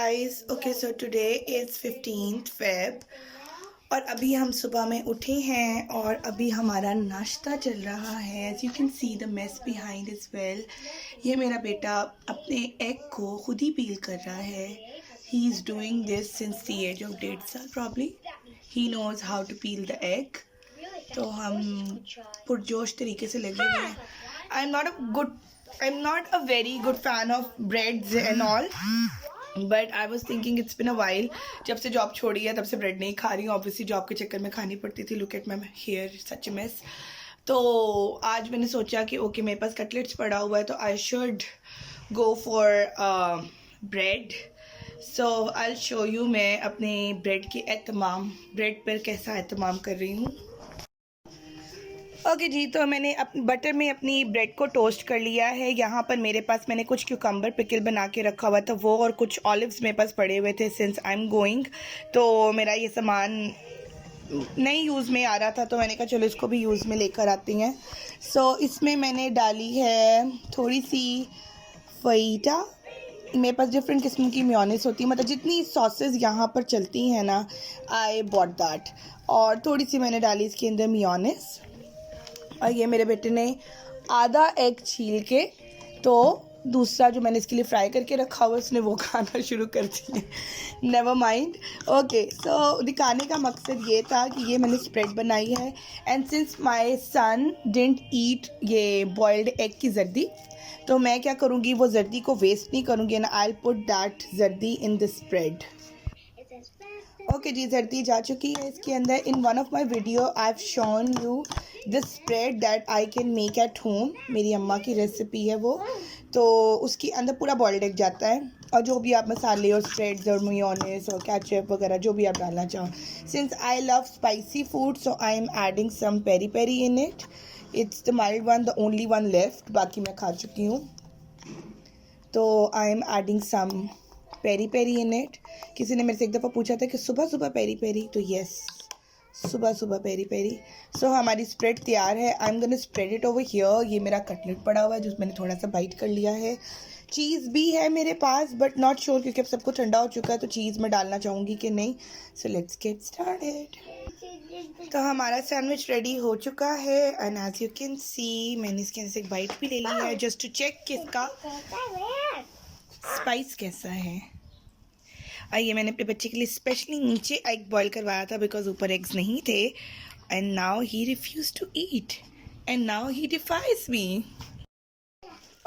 guys. Okay, so today is 15th Feb और अभी हम सुबह में उठे हैं और अभी हमारा नाश्ता चल रहा है. As you can see the mess behind as well. ये मेरा बेटा अपने एग को खुद ही पील कर रहा है. He is doing this since the age of 1.5 साल probably. He knows how to peel the egg. तो हम पुरजोश तरीके से लगे हुए हैं. I'm not a very good fan of breads and all, but I was thinking it's been a while. जब से जॉब छोड़ी है तब से ब्रेड नहीं खा रही हूँ. ऑब्वियसली जॉब के चक्कर में खानी पड़ती थी. Look at my hair, such a mess. तो आज मैंने सोचा कि ओके मेरे पास कटलेट्स पड़ा हुआ है तो I should go for bread. So I show you मैं अपने ब्रेड पर कैसा एहतमाम कर रही हूँ. ओके जी, तो मैंने बटर में अपनी ब्रेड को टोस्ट कर लिया है. यहाँ पर मेरे पास मैंने कुछ क्यूकम्बर पिकल बना के रखा हुआ था वो, और कुछ ऑलिव्स मेरे पास पड़े हुए थे सिंस आई एम गोइंग. तो मेरा ये सामान नहीं यूज़ में आ रहा था तो मैंने कहा चलो इसको भी यूज़ में लेकर आती हैं. सो इसमें मैंने डाली है थोड़ी सी फईटा. मेरे पास डिफरेंट किस्म की मेयोनेज़ होती है, मतलब जितनी सॉसेस यहाँ पर चलती हैं ना, आई बॉट दैट. और थोड़ी सी मैंने डाली इसके अंदर मेयोनेज़. और ये मेरे बेटे ने आधा एग छील के तो दूसरा जो मैंने इसके लिए फ्राई करके रखा हुआ उसने वो खाना शुरू कर दिया. Never mind. ओके, सो दिखाने का मकसद ये था कि ये मैंने स्प्रेड बनाई है. And since my son didn't eat ये बॉइल्ड एग की जर्दी, तो मैं क्या करूँगी, वो जर्दी को वेस्ट नहीं करूँगी एंड आई पुट दैट जर्दी इन द स्प्रेड. ओके जी, जर्दी जा चुकी है इसके अंदर. In one of my video I have shown you this spread that I can make at home. मेरी अम्मा की रेसिपी है वो. तो उसके अंदर पूरा बॉइल्ड एग जाता है और जो भी आप मसाले और स्प्रेड्स और मेयोनेज़ और केचप वगैरह जो भी आप डालना चाहो. Since I love spicy food so I am adding some peri peri in it. It's the mild one, the only one left. बाकी मैं खा चुकी हूँ. तो I am adding some peri peri in it. किसी ने मेरे से एक दफ़ा पूछा था कि सुबह सुबह पेरी पेरी, तो यस, सुबह सुबह पेरी पेरी. सो हमारी स्प्रेड तैयार है. आई am gonna spread it over here. ये मेरा कटलेट पड़ा हुआ है जो मैंने थोड़ा सा बाइट कर लिया है. चीज़ भी है मेरे पास बट नॉट श्योर क्योंकि अब सब कुछ ठंडा हो चुका है तो चीज़ मैं डालना चाहूँगी कि नहीं. So let's get started. तो हमारा सैंडविच रेडी हो चुका है and as you can see मैंने इसके अंदर से एक बाइट भी ले ली है जस्ट टू चेक कि इसका स्पाइस कैसा है. ये मैंने अपने बच्चे के लिए स्पेशली नीचे एग बॉईल करवाया था बिकॉज ऊपर एग्स नहीं थे. And now he refuse to eat and now he defies me.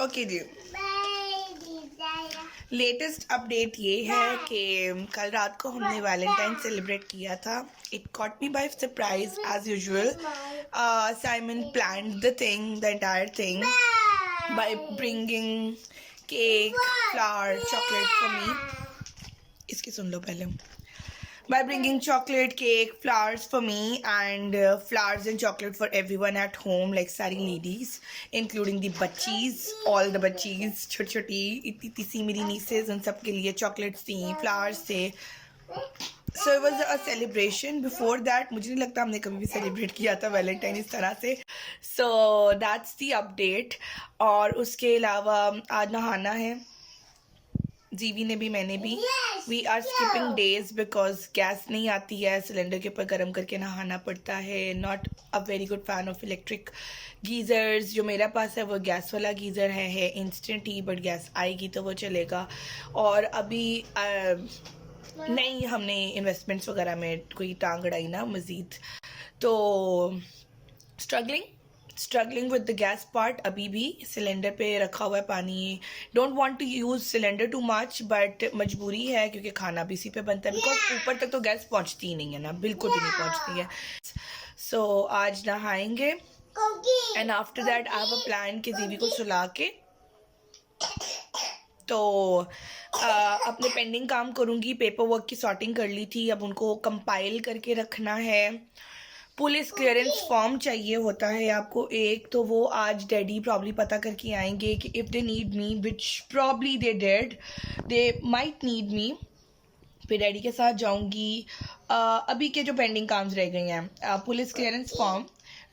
Okay जी, लेटेस्ट अपडेट ये है कि कल रात को हमने वैलेंटाइन सेलिब्रेट किया था. It caught me by surprise as usual. Simon planned the entire thing by bringing cake, flower, chocolate for me. इसकी सुन लो पहले. By bringing chocolate, cake, flowers for me and flowers and chocolate for everyone at home, like सारी ladies, including the बच्चीज, all the बच्चीज, छोटी छोटी इतनी सी मेरी nieces, उन सब के लिए chocolates थी, flowers थे. So it was a celebration. Before that मुझे नहीं लगता हमने कभी भी सेलिब्रेट किया था वैलेंटाइन इस तरह से. So that's the update. और उसके अलावा आज नहाना है. जीवी ने भी, मैंने भी. We are skipping days because gas नहीं आती है, सिलेंडर के ऊपर गर्म करके नहाना पड़ता है. Not a very good fan of electric geysers. जो मेरा पास है वो गैस वाला गीज़र है इंस्टेंट ही, बट गैस आएगी तो वो चलेगा. और अभी नहीं हमने इन्वेस्टमेंट्स वगैरह में कोई टांग अड़ाई ना मज़ीद. तो struggling with the gas part. अभी भी सिलेंडर पे रखा हुआ है पानी. Don't want to use cylinder too much but मजबूरी है क्योंकि खाना भी इसी पे बनता है बिकॉज ऊपर तक तो गैस पहुंचती ही नहीं है ना, बिल्कुल भी नहीं पहुंचती है. सो आज नहाएंगे and after that I have a plan कि जीवी को सुला के तो अपने पेंडिंग काम करूँगी. पेपर वर्क की सॉर्टिंग कर ली थी, अब उनको कंपाइल करके रखना है. पुलिस क्लियरेंस फॉर्म चाहिए होता है आपको एक, तो वो आज डैडी प्रॉब्ली पता करके आएंगे कि if they need me, which probably they might need me, फिर डैडी के साथ जाऊंगी. अभी के जो पेंडिंग काम्स रह गए हैं, police clearance form,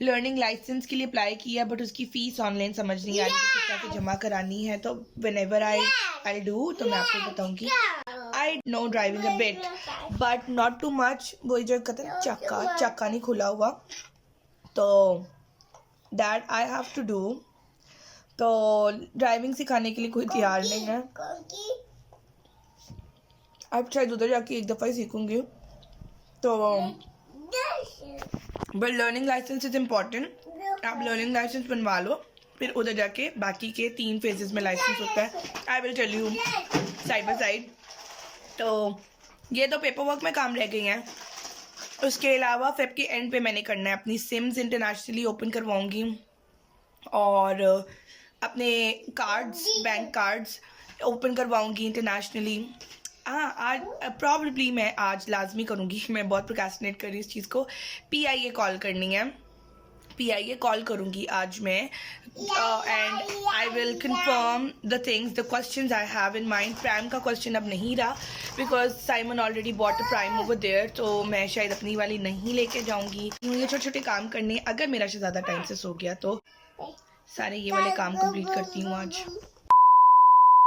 learning licence के लिए अप्लाई किया बट उसकी फ़ीस ऑनलाइन समझ नहीं आ रही किस तरह से जमा करानी है. तो व्हेनेवर आई डू तो मैं आपको बताऊंगी. आई I know driving a bit, but not too much. वही जो कहते हैं चक्का नहीं खुला हुआ, तो that I have to do. तो ड्राइविंग सिखाने के लिए कोई तैयार नहीं है. अब शायद उधर जाके एक दफ़ा ही सीखूंगी. तो but learning licence is important. आप लर्निंग लाइसेंस बनवा लो, फिर उधर जाके बाकी के 3 फेजेस में लाइसेंस होता है. I will tell you side by side. तो ये तो पेपर वर्क में काम रह गई हैं. उसके अलावा फेब के एंड पे मैंने करना है अपनी सिम्स इंटरनेशनली ओपन करवाऊँगी और अपने कार्ड्स, बैंक कार्ड्स ओपन करवाऊँगी इंटरनेशनली. हाँ, आज प्रॉब्लली मैं आज लाजमी करूँगी. मैं बहुत प्रोक्रेस्टिनेट कर रही हूँ इस चीज़ को. PIA कॉल करनी है. PIA कॉल करूँगी आज मैं, and I will confirm the things, the questions I have in mind. Prime का क्वेश्चन अब नहीं रहा because Simon already bought a prime over there, तो मैं शायद अपनी वाली नहीं लेके जाऊँगी. मुझे छोटे छोटे काम करने, अगर मेरा ज़्यादा टाइम से सो गया तो सारे ये वाले काम कंप्लीट करती हूँ आज.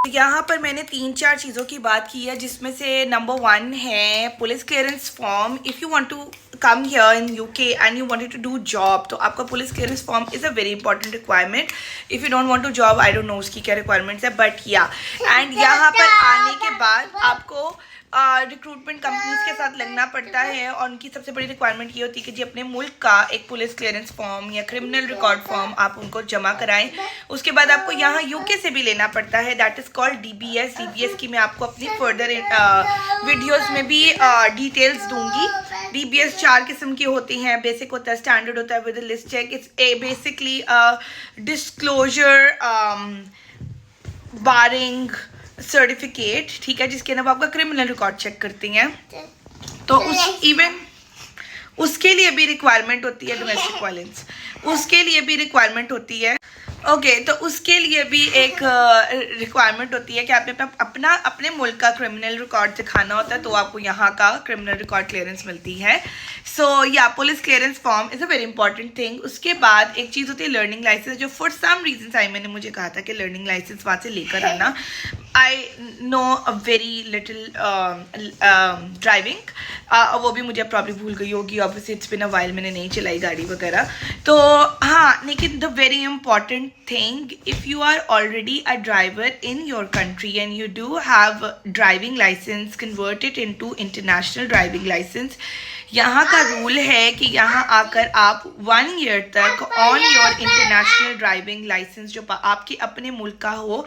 यहाँ पर मैंने 3-4 चीज़ों की बात की है, जिसमें से नंबर 1 है police clearance form. If you want to come here in UK and you wanted to do job, तो आपका police clearance form is a very important requirement. If you don't want to job, I don't know उसकी क्या requirements है, but या. And यहाँ पर आने के बाद आपको रिक्रूटमेंट कंपनीज के साथ लगना पड़ता है, और उनकी सबसे बड़ी रिक्वायरमेंट ये होती है कि जी अपने मुल्क का एक पुलिस क्लियरेंस फॉर्म या क्रिमिनल रिकॉर्ड फॉर्म आप उनको जमा कराएं. उसके बाद आपको यहाँ UK से भी लेना पड़ता है, that is called DBS. DBS की मैं आपको अपनी फर्दर वीडियोस में भी डिटेल्स दूंगी. DBS 4 किस्म की होती हैं. बेसिक होता है, स्टैंडर्ड होता है, with list check. It's basically disclosure barring certificate, ठीक है, जिसके अंदर आपका क्रिमिनल रिकॉर्ड चेक करती हैं. तो उसके लिए भी रिक्वायरमेंट होती है. डोमेस्टिक वायलेंस, उसके लिए भी रिक्वायरमेंट होती है. ओके, तो उसके लिए भी एक रिक्वायरमेंट होती है कि आपने अपने मुल्क का क्रिमिनल रिकॉर्ड दिखाना होता है, तो आपको यहाँ का क्रिमिनल रिकॉर्ड क्लियरेंस मिलती है. सो या police clearance form is a very important thing. उसके बाद एक चीज़ होती है लर्निंग लाइसेंस, जो फॉर सम रीजन मैंने मुझे कहा था कि लर्निंग लाइसेंस वहाँ से लेकर आना. I know a very little driving, वो भी मुझे प्रॉब्लम भूल गई होगी. Obviously it's been a while, मैंने नहीं चलाई गाड़ी वगैरह. तो हाँ, लेकिन the very important thing, if you are already a driver in your country and you do have driving license, convert it into international driving license. यहाँ का रूल है कि यहाँ आकर आप 1 year तक on your international driving licence जो आपके अपने मुल्क का हो,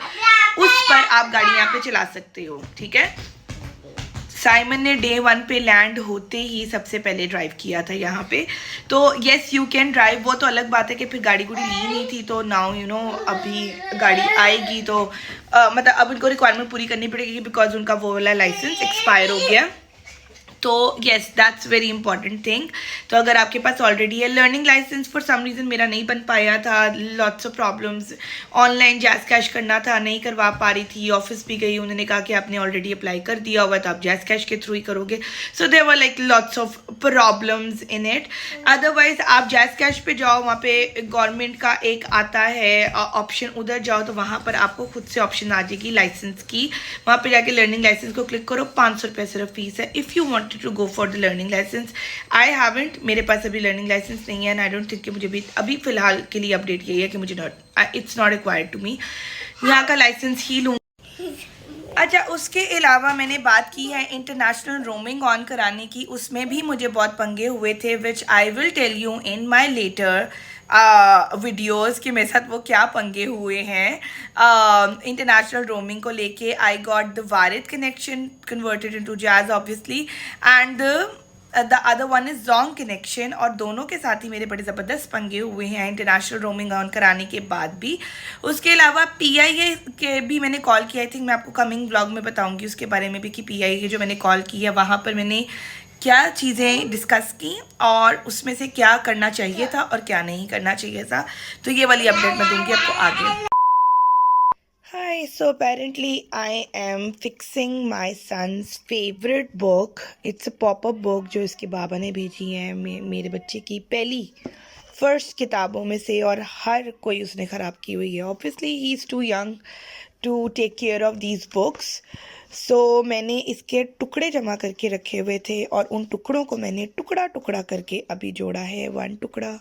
उस पर आप गाड़ी यहाँ पे चला सकते हो. ठीक है. साइमन ने डे 1 पे लैंड होते ही सबसे पहले ड्राइव किया था यहाँ पे. तो येस यू कैन ड्राइव. वो तो अलग बात है कि फिर गाड़ी ली नहीं थी, तो नाउ यू नो अभी गाड़ी आएगी तो मतलब अब उनको रिक्वायरमेंट पूरी करनी पड़ेगी बिकॉज उनका वो वाला लाइसेंस एक्सपायर हो गया. तो yes that's very important thing. तो अगर आपके पास ऑलरेडी है learning licence, for some reason मेरा नहीं बन पाया था, lots of problems, online Jazz Cash करना था, नहीं करवा पा रही थी. ऑफिस भी गई, उन्होंने कहा कि आपने ऑलरेडी अप्लाई कर दिया हुआ तो आप जैज़ कैश के थ्रू ही करोगे. So there were like lots of problems in it. Otherwise आप जैज़ कैश पे जाओ, वहाँ पे गवर्नमेंट का एक आता है ऑप्शन, उधर जाओ तो वहाँ पर आपको खुद से ऑप्शन आ जाएगी लाइसेंस की. वहाँ पर जाके लर्निंग लाइसेंस को क्लिक करो, 500 रुपये सिर्फ फीस है. If you want to go for the learning license. I haven't, मेरे पास अभी learning license नहीं है, and I don't think कि मुझे भी अभी फ़िलहाल के लिए अपडेट यही है कि मुझे it's not required to me. यहाँ का लाइसेंस ही लूँ. अच्छा, उसके अलावा मैंने बात की है इंटरनेशनल रोमिंग ऑन कराने की. उसमें भी मुझे बहुत पंगे हुए थे, which I will tell you in my later videos कि मेरे साथ वो क्या पंगे हुए हैं इंटरनेशनल रोमिंग को लेके. I got the Warid connection converted into Jazz obviously, and the other one is Zong connection, और दोनों के साथ ही मेरे बड़े ज़बरदस्त पंगे हुए हैं इंटरनेशनल रोमिंग ऑन कराने के बाद भी. उसके अलावा PIA के भी मैंने कॉल किया. आई थिंक मैं आपको कमिंग व्लॉग में बताऊंगी उसके बारे में भी कि PIA के जो मैंने कॉल की है वहाँ पर मैंने क्या चीज़ें डिस्कस की और उसमें से क्या करना चाहिए था और क्या नहीं करना चाहिए था. तो ये वाली अपडेट मैं दूंगी आपको आगे. Hi, so apparently I am fixing my son's favorite book. It's a pop-up book जो इसके बाबा ने भेजी है, मेरे बच्चे की पहली फर्स्ट किताबों में से, और हर कोई उसने ख़राब की हुई है. Obviously he is too young to take care of these books. So मैंने इसके टुकड़े जमा करके रखे हुए थे और उन टुकड़ों को मैंने टुकड़ा टुकड़ा करके अभी जोड़ा है। 1 टुकड़ा,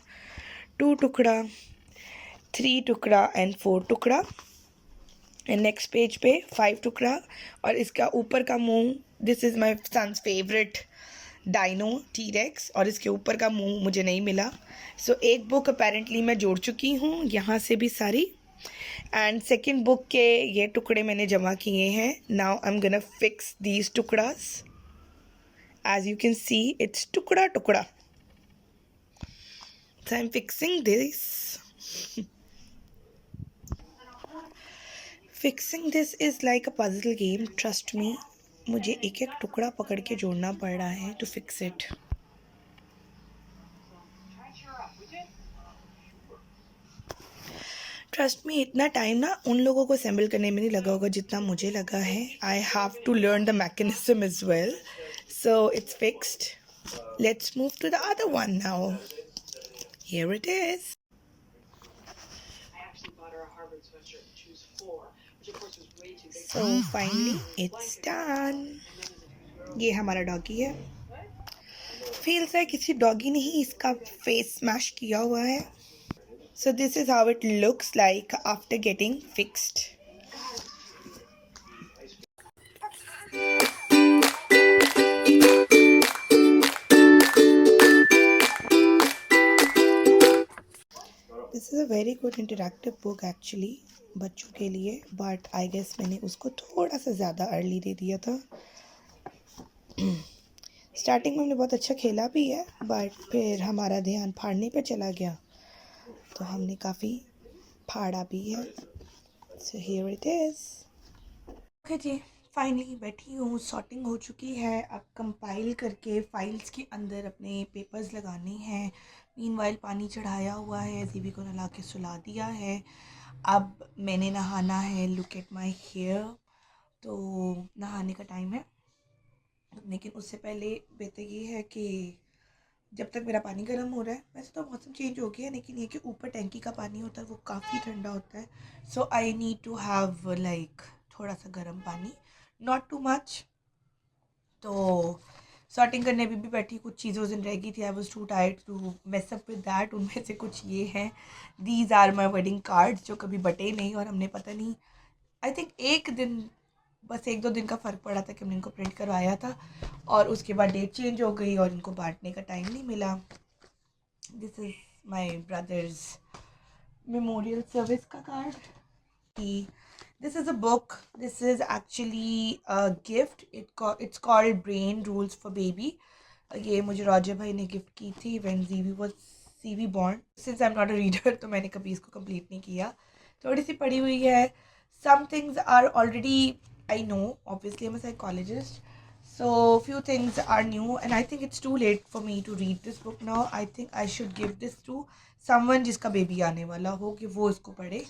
2 टुकड़ा, 3 टुकड़ा एंड 4 टुकड़ा। एंड नेक्स्ट पेज पे 5 टुकड़ा। और इसका ऊपर का मुंह, this is my son's favourite dino T rex, और इसके ऊपर का मुंह मुझे नहीं मिला। सो एक बुक अपेरेंटली मैं जोड़ चुकी हूँ यहाँ से भी सारी, एंड सेकेंड बुक के ये टुकड़े मैंने जमा किए हैं। Now I am gonna fix these टुकड़ास। As you can see it's टुकड़ा टुकड़ा, so I am fixing this. Fixing this is like a puzzle game, trust me. मुझे एक एक टुकड़ा पकड़ के जोड़ना पड़ रहा है to fix it. Trust me, इतना टाइम ना उन लोगों को असेंबल करने में नहीं लगा होगा जितना मुझे लगा है। I have to learn the mechanism as well. So it's fixed. Let's move to the other one now. Here it is. So finally it's done. ये हमारा डॉगी है। फील्स है किसी डॉगी ने ही इसका फेस स्मैश किया हुआ है। So this is how it looks like after getting fixed. This is a very good interactive book actually बच्चों के लिए, but I guess मैंने उसको थोड़ा सा ज़्यादा अर्ली दे दिया था। स्टार्टिंग में हमने बहुत अच्छा खेला भी है, बट फिर हमारा ध्यान फाड़ने पे चला गया तो हमने काफ़ी फाड़ा भी है। So here it is. Okay जी, फाइनली बैठी हूँ, सॉर्टिंग हो चुकी है। अब कंपाइल करके फाइल्स के अंदर अपने पेपर्स लगाने हैं। मीनवाइल पानी चढ़ाया हुआ है, दीदी को नला के सुला दिया है। अब मैंने नहाना है। Look at my hair. तो नहाने का टाइम है, लेकिन उससे पहले बेहतर ये है कि जब तक मेरा पानी गर्म हो रहा है, वैसे तो मौसम चेंज हो गया है, लेकिन ये कि ऊपर टैंकी का पानी होता है वो काफ़ी ठंडा होता है। So I need to have like थोड़ा सा गर्म पानी, नॉट टू मच। तो सॉर्टिंग करने भी बैठी, कुछ चीज़ें उस दिन रह गई थी। I was too tired to mess up with that. उनमें से कुछ ये हैं, these are my wedding cards, जो कभी बटे नहीं और हमने पता नहीं, आई थिंक एक दिन, बस 1-2 दिन का फ़र्क पड़ा था कि हमने इनको प्रिंट करवाया था और उसके बाद डेट चेंज हो गई और इनको बांटने का टाइम नहीं मिला। This is my brothers memorial service का card. This is a book. This is actually a gift. It's called Brain Rules for Baby. ये मुझे रॉजर भाई ने गिफ्ट की थी when Zivi was born. Since I'm not a reader तो मैंने कभी इसको कंप्लीट नहीं किया, थोड़ी सी पढ़ी हुई है। Some things are already I know. Obviously I'm a psychologist, so few things are new and I think it's too late for me to read this book now. I think I should give this to someone जिसका baby आने वाला हो, कि वो इसको पढ़े।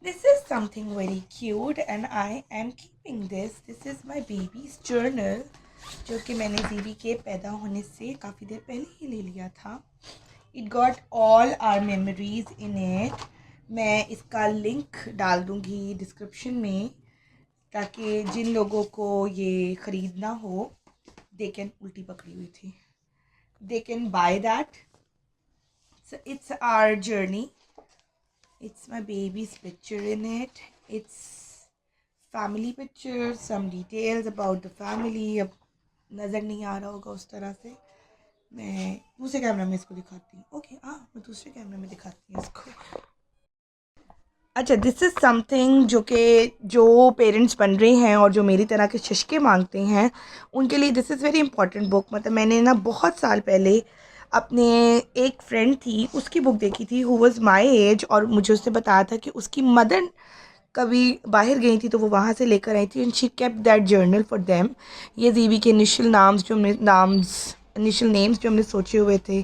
This is something very cute and I am keeping this. This is my baby's journal, जो कि मैंने दीदी के पैदा होने से काफ़ी देर पहले ही ले लिया था। It got all our memories in it. मैं इसका लिंक डाल दूँगी डिस्क्रिप्शन में, ताकि जिन लोगों को ये ख़रीदना हो, they can, उल्टी पकड़ी हुई थी, they can buy that. So it's our journey. It's my baby's picture in it. It's family picture, some details about the family. अब नज़र नहीं आ रहा होगा उस तरह से, मैं दूसरे कैमरा में इसको दिखाती हूँ। ओके, हाँ, मैं दूसरे कैमरे में दिखाती हूँ इसको। अच्छा, दिस इज़ समथिंग जो पेरेंट्स बन रहे हैं और जो मेरी तरह के शशके मांगते हैं, उनके लिए this is very important book. मतलब मैंने ना बहुत साल पहले अपने एक फ्रेंड थी, उसकी बुक देखी थी, हु वाज माय एज, और मुझे उससे बताया था कि उसकी मदर कभी बाहर गई थी तो वो वहाँ से लेकर आई थी, and she kept that journal for them. ये जीवी के इनिशियल नेम्स जो हमने सोचे हुए थे,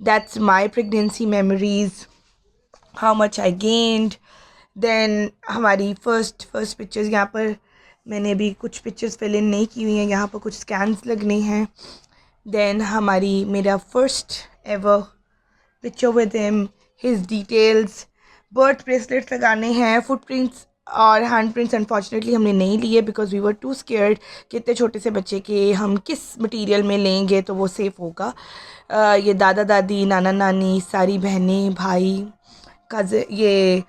that's my pregnancy memories, how much I gained. Then हमारी फर्स्ट पिक्चर्स, यहाँ पर मैंने भी कुछ पिक्चर्स फिल इन नहीं की हुई हैं, यहाँ पर कुछ स्कैन्स लगने हैं। देन मेरा first ever picture with him, his details, birth bracelets लगाने हैं, फुटप्रिंट्स और हैंड प्रिंट्स अनफॉर्चुनेटली हमने नहीं लिए because we were too scared कि इतने छोटे से बच्चे के हम किस मटेरियल में लेंगे तो वो सेफ़ होगा। ये दादा दादी, नाना नानी, सारी बहनें भाई, ये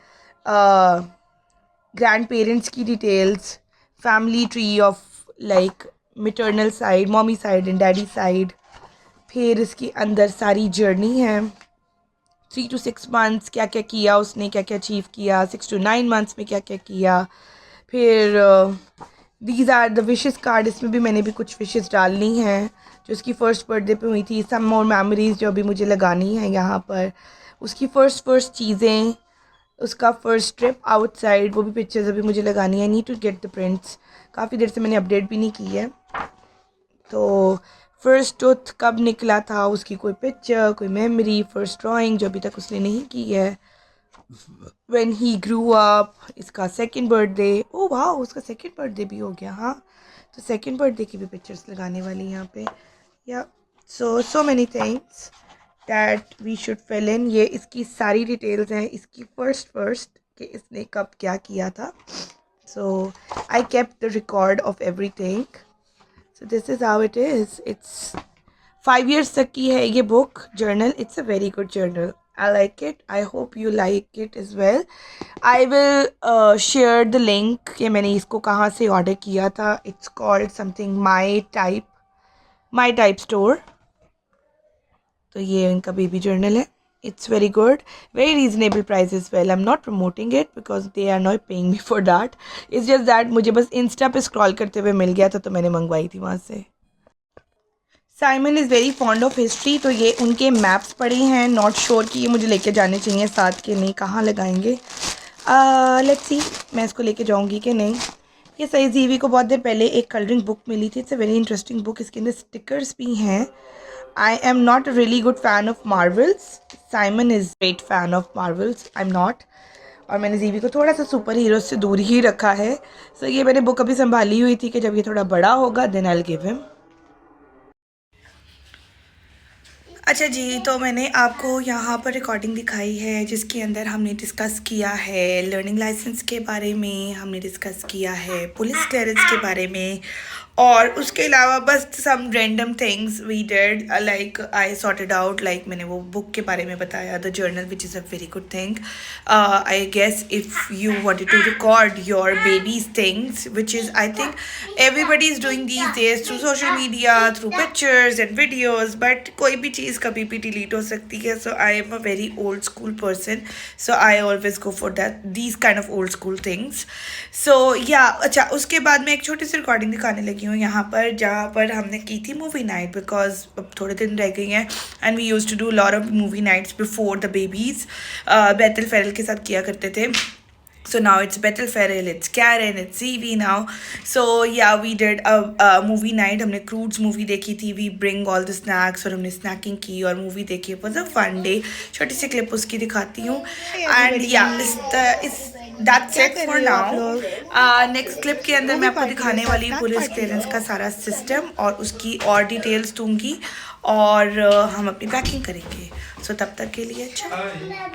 ग्रैंड पेरेंट्स की details, family tree of like maternal side, mommy side and daddy side. फिर इसके अंदर सारी जर्नी है, 3 to 6 months क्या क्या किया उसने, क्या क्या अचीव किया, 6 to 9 months में क्या क्या किया। फिर these are the wishes card, इसमें भी मैंने भी कुछ विशेस डालनी हैं जो उसकी फ़र्स्ट बर्थडे पे हुई थी। सम मोर मेमोरीज जो अभी मुझे लगानी है यहाँ पर, उसकी फ़र्स्ट चीज़ें, उसका फ़र्स्ट ट्रिप आउटसाइड, वो भी पिक्चर्स अभी मुझे लगानी है। I need to get the prints, काफ़ी देर से मैंने अपडेट भी नहीं की है। तो फ़र्स्ट टूथ कब निकला था उसकी कोई पिक्चर, कोई मेमोरी, फ़र्स्ट ड्राइंग जो अभी तक उसने नहीं की है। व्हेन ही ग्रू अप, इसका सेकंड बर्थडे, ओ वाह उसका सेकंड बर्थडे भी हो गया। हाँ, तो सेकंड बर्थडे की भी पिक्चर्स लगाने वाली यहाँ पे। Yeah so many things that we should fill in. ये इसकी सारी डिटेल्स हैं, इसकी फ़र्स्ट कि इसने कब क्या किया था। So I kept the record of everything. So this is how it is. It's 5 years तक की है ये book journal. It's a very good journal. I like it. I hope you like it as well. I will share the link कि मैंने इसको कहाँ से order किया था. It's called something My Type Store. तो ये इनका बेबी जर्नल है. It's very good, very reasonable price as well. I'm not promoting it because they are not paying me for that. It's just that मुझे बस Insta पे scroll करते हुए मिल गया था तो मैंने मंगवाई थी वहाँ से. Simon is very fond of history, तो ये उनके मैप्स पड़े हैं. नॉट श्योर कि ये मुझे लेके जाने चाहिए साथ के नहीं, कहाँ लगाएंगे. लेट्स सी मैं इसको लेके जाऊँगी कि नहीं. ये सही जीवी को बहुत देर पहले एक कलरिंग बुक मिली थी. It's a very interesting book. इसके अंदर स्टिकर्स भी हैं. I am not a really good fan of Marvels. Simon is great fan of Marvels. I'm not. और मैंने जीवी को थोड़ा सा सुपर हीरो से दूर ही रखा है. सो ये मैंने बुक अभी संभाली हुई थी कि जब ये थोड़ा बड़ा होगा then I'll give him. अच्छा जी, तो मैंने आपको यहाँ पर रिकॉर्डिंग दिखाई है जिसके अंदर हमने डिस्कस किया है लर्निंग लाइसेंस के बारे में, हमने डिस्कस किया है पुलिस क्लियरेंस के बारे में, और उसके अलावा बस some random things we did. Like I sorted out, like मैंने वो बुक के बारे में बताया, the journal, which is a very good thing. I guess if you wanted to record your baby's things, which is I think everybody is doing these days through social media, through pictures and videos, but कोई भी चीज़ कभी भी delete हो सकती है. So I am a very old school person, so I always go for that these kind of old school things. So yeah अच्छा, उसके बाद मैं एक छोटी सी रिकॉर्डिंग दिखाने लगी हूँ यहाँ पर, जहाँ पर हमने की थी मूवी नाइट, बिकॉज अब थोड़े दिन रह गई हैं and we used to do lot of movie nights before the babies. बेथल फेरल के साथ किया करते थे. So now it's Bethel Farrell, it's Karen, it's CV now. So yeah, we did a movie night. हमने Croods movie देखी थी. We bring all the snacks और हमने snacking की और movie देखी. It was a fun day. छोटी सी clip उसकी दिखाती हूँ. And yeah, that's it for now. Next clip के अंदर मैं आपको दिखाने वाली हूँ पुलिस क्लियरेंस का सारा सिस्टम और उसकी और डिटेल्स दूँगी और हम अपनी पैकिंग करेंगे. So तब तक के लिए अच्छा.